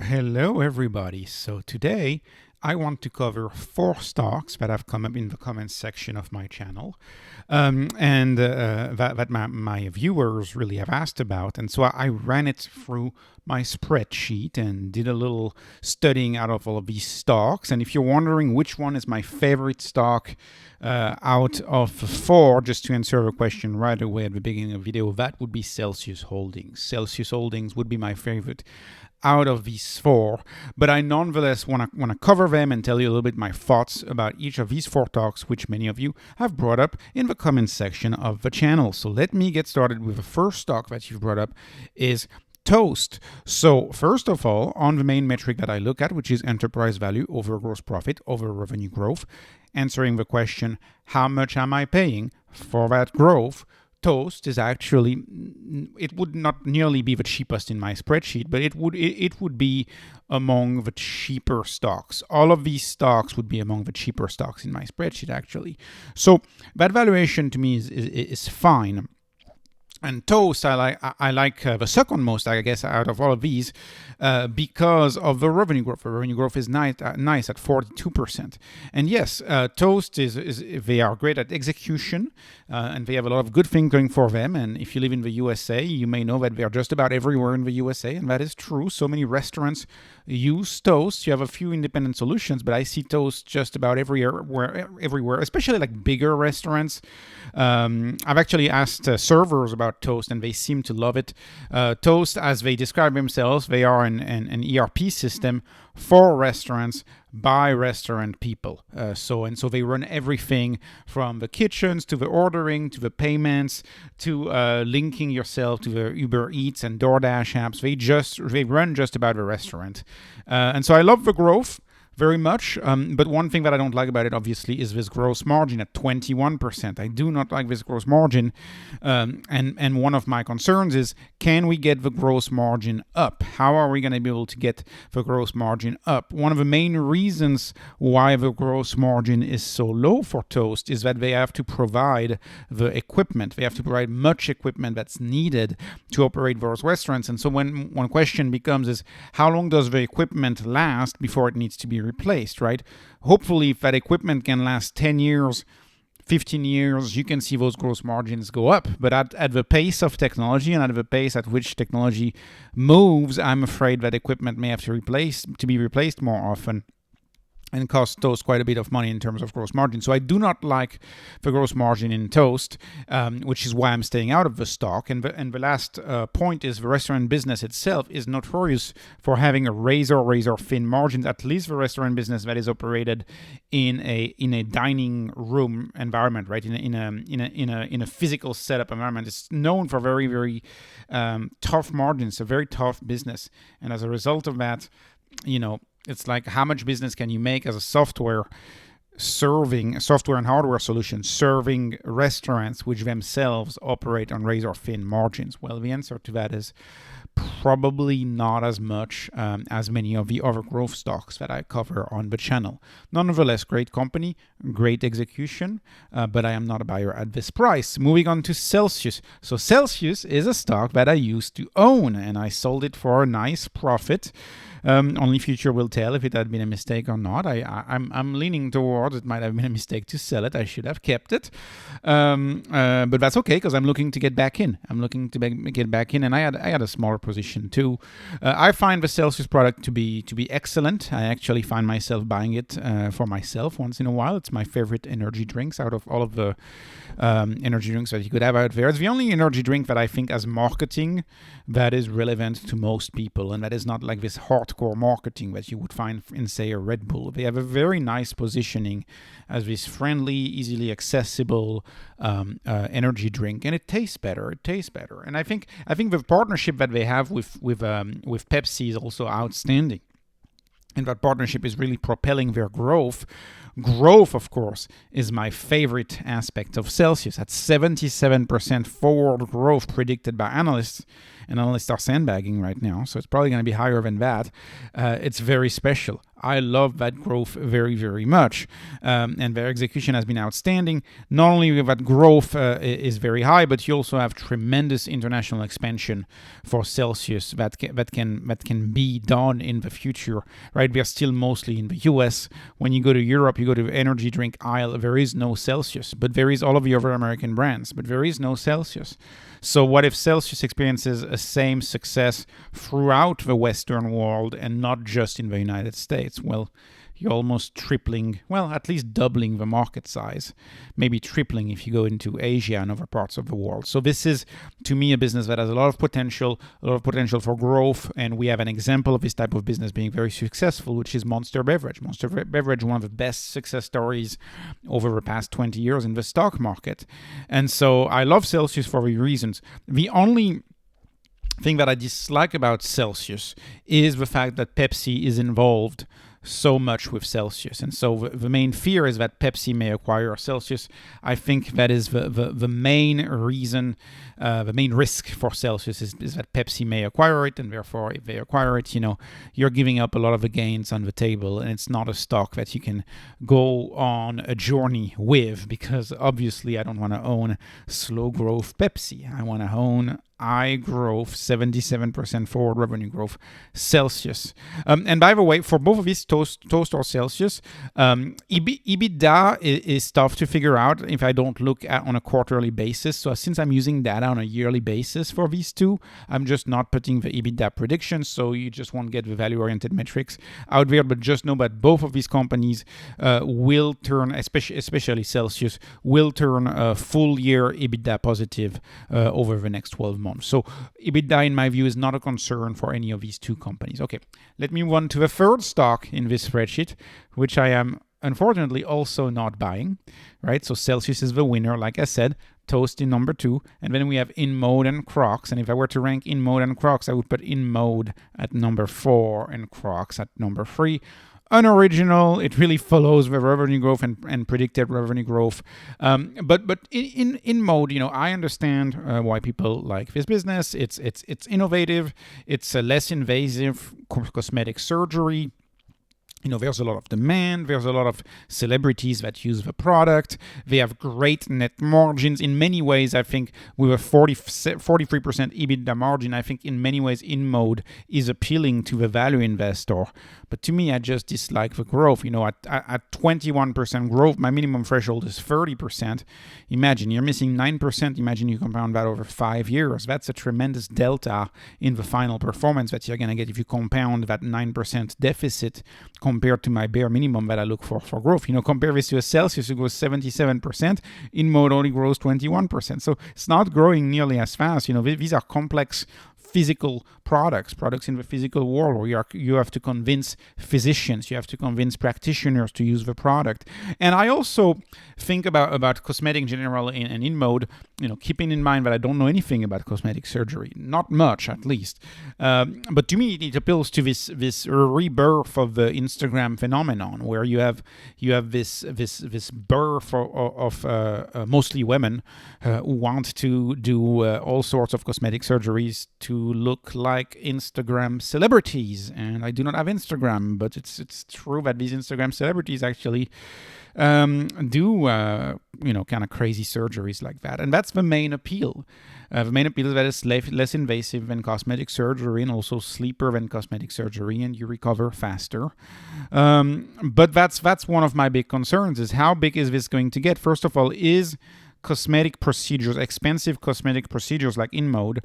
Hello everybody. So today I want to cover 4 stocks that have come up in the comments section of my channel and that my viewers really have asked about. And so I ran it through my spreadsheet and did a little studying out of all of these stocks. And if you're wondering which one is my favorite stock out of 4, just to answer the question right away at the beginning of the video, that would be Celcius Holdings. Celcius Holdings would be my favorite out of these 4, but I nonetheless want to cover them and tell you a little bit my thoughts about each of these 4 stocks, which many of you have brought up in the comments section of the channel. So let me get started with the first stock that you've brought up is TOST. So first of all, on the main metric that I look at, which is enterprise value over gross profit over revenue growth, answering the question, how much am I paying for that growth? TOST is actually, it would not nearly be the cheapest in my spreadsheet, but it would be among the cheaper stocks. All of these stocks would be among the cheaper stocks in my spreadsheet, actually. So that valuation to me is fine. And TOST, I like the second most, I guess, out of all of these because of the revenue growth. The revenue growth is nice at 42%. And yes, TOST they are great at execution and they have a lot of good things going for them. And if you live in the USA, you may know that they are just about everywhere in the USA, and that is true. So many restaurants use TOST. You have a few independent solutions, but I see TOST just about everywhere, especially like bigger restaurants. I've actually asked servers about TOST, and they seem to love it. TOST, as they describe themselves, they are an ERP system for restaurants by restaurant people. So they run everything from the kitchens to the ordering to the payments to linking yourself to the Uber Eats and DoorDash apps. They run just about the restaurant. And so I love the growth very much, but one thing that I don't like about it, obviously, is this gross margin at 21%. I do not like this gross margin, and one of my concerns is, can we get the gross margin up? How are we going to be able to get the gross margin up? One of the main reasons why the gross margin is so low for TOST is that they have to provide the equipment. They have to provide much equipment that's needed to operate those restaurants. And so when one question becomes is, how long does the equipment last before it needs to be replaced, right? Hopefully, if that equipment can last 10 years, 15 years, you can see those gross margins go up. But at the pace of technology and at the pace at which technology moves, I'm afraid that equipment may have to be replaced more often and cost TOST quite a bit of money in terms of gross margin. So I do not like the gross margin in TOST, which is why I'm staying out of the stock. And the last point is the restaurant business itself is notorious for having a razor thin margins. At least the restaurant business that is operated in a dining room environment, right? In a physical setup environment, it's known for very, very tough margins. A very tough business, and as a result of that, it's like, how much business can you make as a software and hardware solution serving restaurants which themselves operate on razor thin margins? Well, the answer to that is probably not as much as many of the other growth stocks that I cover on the channel. Nonetheless, great company, great execution, but I am not a buyer at this price. Moving on to Celcius. So Celcius is a stock that I used to own, and I sold it for a nice profit. Only future will tell if it had been a mistake or not. I'm leaning towards it might have been a mistake to sell it. I should have kept it, but that's okay because I'm looking to get back in. Get back in, and I had a smaller position too. I find the Celcius product to be excellent. I actually find myself buying it for myself once in a while. It's my favorite energy drinks out of all of the energy drinks that you could have out there. It's the only energy drink that I think has marketing that is relevant to most people, and that is not like this hardcore marketing that you would find in, say, a Red Bull. They have a very nice positioning as this friendly, easily accessible energy drink, and it tastes better. And I think the partnership that they have with Pepsi is also outstanding. And that partnership is really propelling their growth. Growth, of course, is my favorite aspect of Celcius. At 77% forward growth predicted by analysts, and analysts are sandbagging right now, so it's probably going to be higher than that. It's very special. I love that growth very, very much. And their execution has been outstanding. Not only that growth is very high, but you also have tremendous international expansion for Celcius that can be done in the future, right? We are still mostly in the US. When you go to Europe, you go to the energy drink aisle, there is no Celcius, but there is all of the other American brands, but there is no Celcius. So what if Celcius experiences a same success throughout the Western world and not just in the United States? Well, you're almost tripling, well, at least doubling the market size, maybe tripling if you go into Asia and other parts of the world. So this is, to me, a business that has a lot of potential for growth, and we have an example of this type of business being very successful, which is Monster Beverage. Monster Beverage, one of the best success stories over the past 20 years in the stock market. And so I love Celcius for these reasons. The only thing that I dislike about Celcius is the fact that Pepsi is involved so much with Celcius. And so the main fear is that Pepsi may acquire Celcius. I think that is the main reason, the main risk for Celcius is that Pepsi may acquire it, and therefore if they acquire it, you're giving up a lot of the gains on the table, and it's not a stock that you can go on a journey with, because obviously I don't want to own slow growth Pepsi. I want to own high growth, 77% forward revenue growth, Celcius. And by the way, for both of these, Toast or Celcius, EBITDA is tough to figure out if I don't look at on a quarterly basis. So since I'm using data on a yearly basis for these two, I'm just not putting the EBITDA predictions, so you just won't get the value-oriented metrics out there. But just know that both of these companies will turn, especially Celcius, will turn full year EBITDA positive over the next 12 months. So EBITDA, in my view, is not a concern for any of these two companies. Okay, let me move on to the third stock in this spreadsheet, which I am unfortunately also not buying, right? So Celcius is the winner, like I said, Toast in number 2, and then we have Inmode and Crocs. And if I were to rank Inmode and Crocs, I would put Inmode at number 4 and Crocs at number 3. Unoriginal, it really follows the revenue growth and predicted revenue growth. But in mode, I understand why people like this business. It's innovative. It's a less invasive cosmetic surgery. There's a lot of demand. There's a lot of celebrities that use the product. They have great net margins. In many ways, I think with a 43% EBITDA margin, I think in many ways Inmode is appealing to the value investor. But to me, I just dislike the growth. At 21% growth, my minimum threshold is 30%. Imagine you're missing 9%. Imagine you compound that over 5 years. That's a tremendous delta in the final performance that you're going to get if you compound that 9% deficit compared to my bare minimum that I look for growth. Compare this to a Celcius, who goes 77%. Inmode only grows 21%. So it's not growing nearly as fast. These are complex physical products in the physical world, where you have to convince physicians, you have to convince practitioners to use the product. And I also think about cosmetic in general and Inmode, keeping in mind that I don't know anything about cosmetic surgery, not much at least. But to me, it appeals to this rebirth of the Instagram phenomenon, where you have this birth of mostly women who want to do all sorts of cosmetic surgeries to look like Instagram celebrities. And I do not have Instagram, but it's true that these Instagram celebrities actually do kind of crazy surgeries like that. And that's the main appeal. The main appeal is that it's less invasive than cosmetic surgery, and also sleeper than cosmetic surgery, and you recover faster. But that's one of my big concerns, is how big is this going to get? First of all, is cosmetic procedures, expensive cosmetic procedures like Inmode,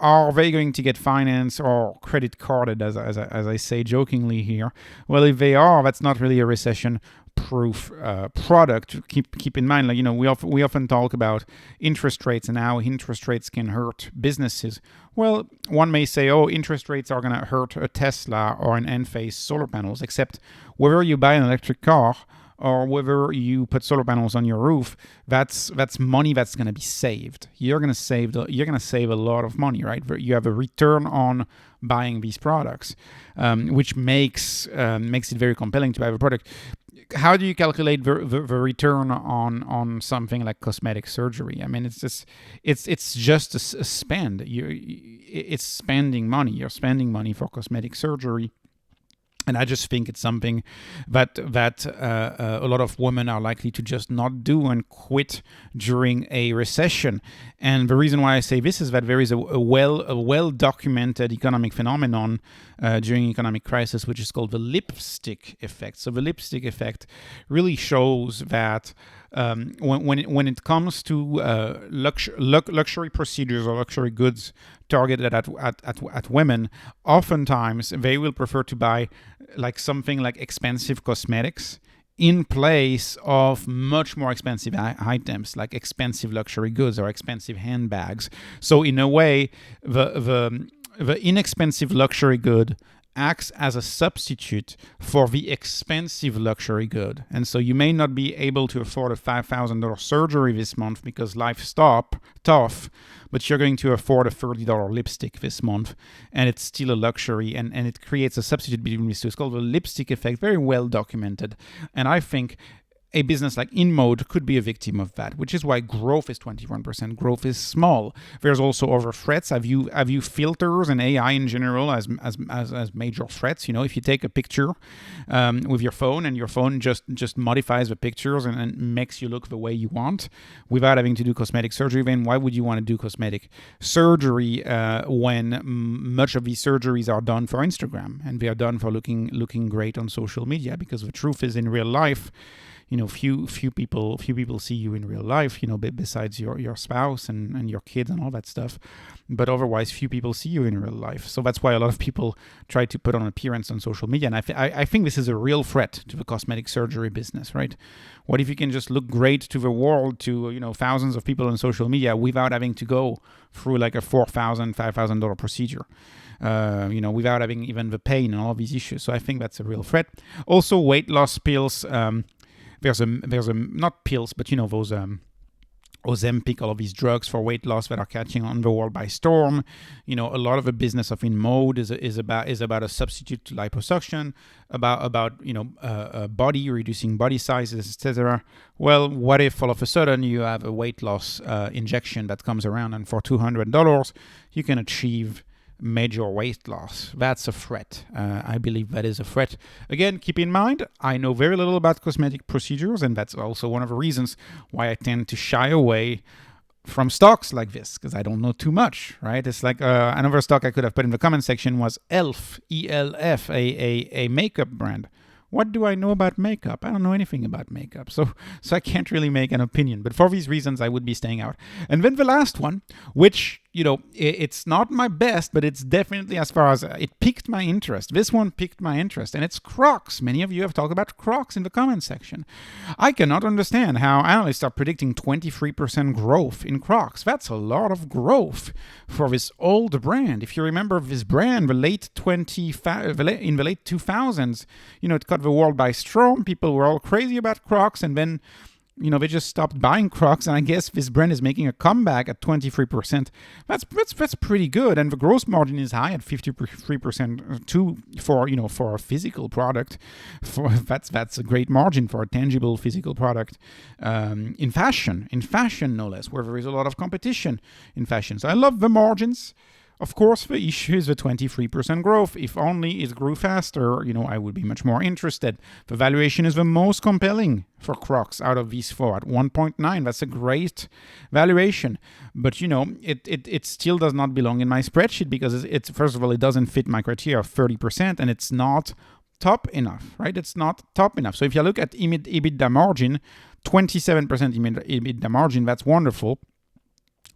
are they going to get financed or credit carded, as I say jokingly here? Well, if they are, that's not really a recession-proof product. Keep in mind, we often talk about interest rates and how interest rates can hurt businesses. Well, one may say, interest rates are going to hurt a Tesla or an Enphase solar panels, except whether you buy an electric car or whether you put solar panels on your roof, that's money that's going to be saved. You're going to save a lot of money, right? You have a return on buying these products, which makes it very compelling to buy the product. How do you calculate the return on something like cosmetic surgery? I mean, it's just a spend. It's spending money. You're spending money for cosmetic surgery. And I just think it's something that a lot of women are likely to just not do and quit during a recession. And the reason why I say this is that there is a well documented economic phenomenon during economic crisis, which is called the lipstick effect. So the lipstick effect really shows that when it comes to luxury procedures or luxury goods targeted at women, oftentimes they will prefer to buy like something like expensive cosmetics in place of much more expensive items like expensive luxury goods or expensive handbags. So in a way, the inexpensive luxury good acts as a substitute for the expensive luxury good. And so you may not be able to afford a $5,000 surgery this month because life's tough, but you're going to afford a $30 lipstick this month, and it's still a luxury, and it creates a substitute between these two. It's called the lipstick effect, very well documented. And I think a business like Inmode could be a victim of that, which is why growth is 21%. Growth is small. There's also other threats. I view filters and AI in general as major threats. You know, if you take a picture with your phone and your phone just modifies the pictures and makes you look the way you want without having to do cosmetic surgery, then why would you want to do cosmetic surgery when much of these surgeries are done for Instagram and they are done for looking great on social media? Because the truth is, in real life, you know, few people see you in real life, you know, besides your spouse and your kids and all that stuff. But otherwise, few people see you in real life. So that's why a lot of people try to put on appearance on social media. And I think this is a real threat to the cosmetic surgery business, right? What if you can just look great to the world, to, you know, thousands of people on social media without having to go through like a $4,000, $5,000 procedure? You know, without having even the pain and all these issues. So I think that's a real threat. Also, weight loss pills. There's a not pills, but you know, those Ozempic, all of these drugs for weight loss that are catching on the world by storm. You know, a lot of the business of Inmode is about a substitute to liposuction, about you know, body reducing body sizes, etc. Well, what if all of a sudden you have a weight loss injection that comes around, and for $200 you can achieve major weight loss? That's a threat. I believe that is a threat. Again, keep in mind, I know very little about cosmetic procedures, and that's also one of the reasons why I tend to shy away from stocks like this, because I don't know too much, right? It's like another stock I could have put in the comment section was ELF, E-L-F, a makeup brand. What do I know about makeup? I don't know anything about makeup, so I can't really make an opinion. But for these reasons, I would be staying out. And then the last one, which, you know, it's not my best, but it's definitely, as far as it piqued my interest. This one piqued my interest, and it's Crocs. Many of you have talked about Crocs in the comment section. I cannot understand how analysts are predicting 23% growth in Crocs. That's a lot of growth for this old brand. If you remember this brand, in the late 2000s, you know, it caught the world by storm. People were all crazy about Crocs, and then, you know, they just stopped buying Crocs, and I guess this brand is making a comeback at 23%. That's pretty good, and the gross margin is high at 53% too for, you know, for a physical product. That's a great margin for a tangible physical product in fashion no less, where there is a lot of competition in fashion. So I love the margins. Of course, the issue is the 23% growth. If only it grew faster, you know, I would be much more interested. The valuation is the most compelling for Crocs out of these four at 1.9. That's a great valuation. But, you know, it still does not belong in my spreadsheet because it's first of all, it doesn't fit my criteria of 30%, and it's not top enough, right? It's not top enough. So if you look at EBITDA margin, 27% EBITDA margin, that's wonderful.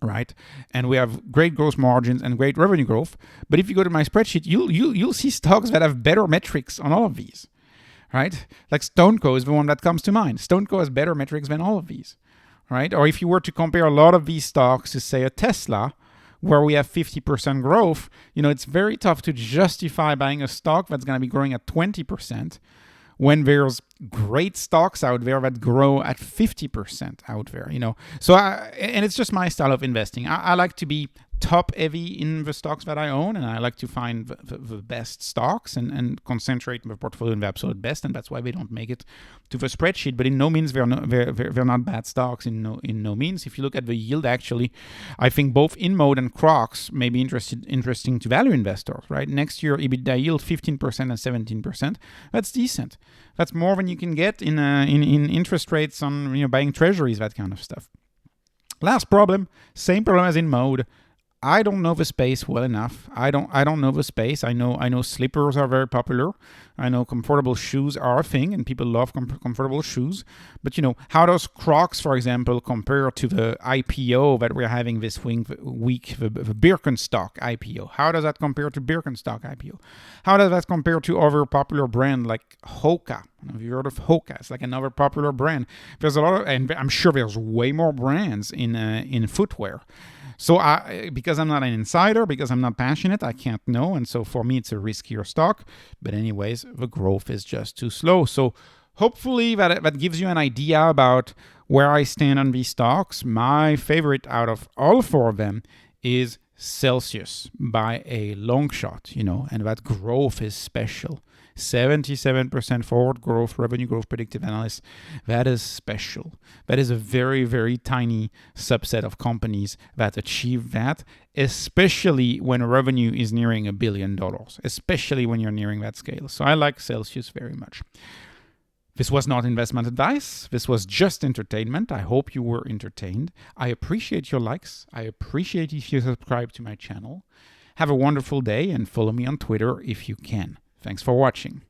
Right, and we have great gross margins and great revenue growth. But if you go to my spreadsheet, you'll see stocks that have better metrics on all of these, right? Like StoneCo is the one that comes to mind. StoneCo has better metrics than all of these, right? Or if you were to compare a lot of these stocks to, say, a Tesla, where we have 50% growth, you know, it's very tough to justify buying a stock that's going to be growing at 20%. When there's great stocks out there that grow at 50% out there, you know. So, and it's just my style of investing. I like to be top heavy in the stocks that I own, and I like to find the best stocks and concentrate the portfolio in the absolute best, and that's why they don't make it to the spreadsheet. But in no means they're not bad stocks. In no means. If you look at the yield, actually, I think both Inmode and Crocs may be interesting to value investors. Right, next year EBITDA yield 15% and 17%. That's decent. That's more than you can get in interest rates on buying treasuries, that kind of stuff. Last problem, same problem as Inmode. I don't know the space well enough. I don't know the space. I know slippers are very popular. I know comfortable shoes are a thing, and people love comfortable shoes. But how does Crocs, for example, compare to the IPO that we're having this week, the Birkenstock IPO? How does that compare to Birkenstock IPO? How does that compare to other popular brands like Hoka? Have you heard of Hoka? It's like another popular brand. There's a lot of, and I'm sure there's way more brands in footwear. So because I'm not an insider, because I'm not passionate, I can't know. And so for me, it's a riskier stock. But anyways, the growth is just too slow. So hopefully that gives you an idea about where I stand on these stocks. My favorite out of all four of them is Celcius by a long shot, and that growth is special. 77% forward growth, revenue growth predictive analysis. That is special. That is a very, very tiny subset of companies that achieve that, especially when revenue is nearing $1 billion, especially when you're nearing that scale. So I like Celcius very much. This was not investment advice. This was just entertainment. I hope you were entertained. I appreciate your likes. I appreciate if you subscribe to my channel. Have a wonderful day and follow me on Twitter if you can. Thanks for watching.